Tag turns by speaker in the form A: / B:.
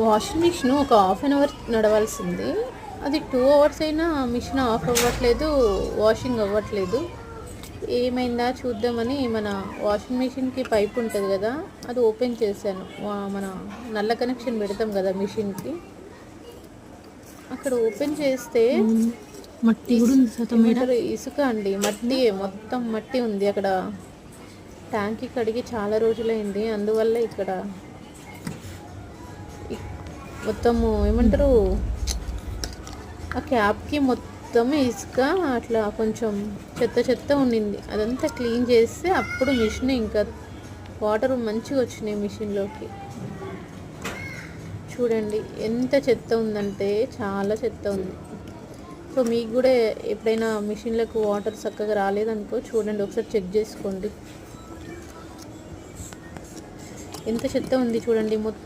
A: Washing machine ఒక half an hour నడవాల్సింది, అది 2 hours అయినా మిషన్ ఆఫ్ అవ్వట్లేదు, వాషింగ్ అవ్వట్లేదు. ఏమైందా చూద్దామని మన వాషింగ్ మిషన్కి పైప్ ఉంటుంది కదా, అది ఓపెన్ చేశాను. మన నల్ల కనెక్షన్ పెడతాం కదా మిషన్కి, అక్కడ ఓపెన్ చేస్తే
B: మట్టి కూడా ఉంది సతం మీద.
A: ఏమంటారు, ఇసుక అండి, మట్టి, మొత్తం మట్టి ఉంది అక్కడ. ట్యాంక్కి కడిగి చాలా రోజులైంది, అందువల్ల ఇక్కడ మొత్తము ఏమంటారు, ఆ క్యాప్కి మొత్తం ఇసుక అట్లా కొంచెం చెత్త చెత్త ఉండింది. అదంతా క్లీన్ చేస్తే అప్పుడు మిషన్ ఇంకా వాటర్ మంచిగా వచ్చినాయి మిషన్లోకి. చూడండి ఎంత చెత్త ఉందంటే చాలా చెత్త ఉంది. సో మీకు కూడా ఎప్పుడైనా మిషన్లకు వాటర్ చక్కగా రాలేదనుకో, చూడండి ఒకసారి చెక్ చేసుకోండి. ఎంత చెత్త ఉంది చూడండి మొత్తం.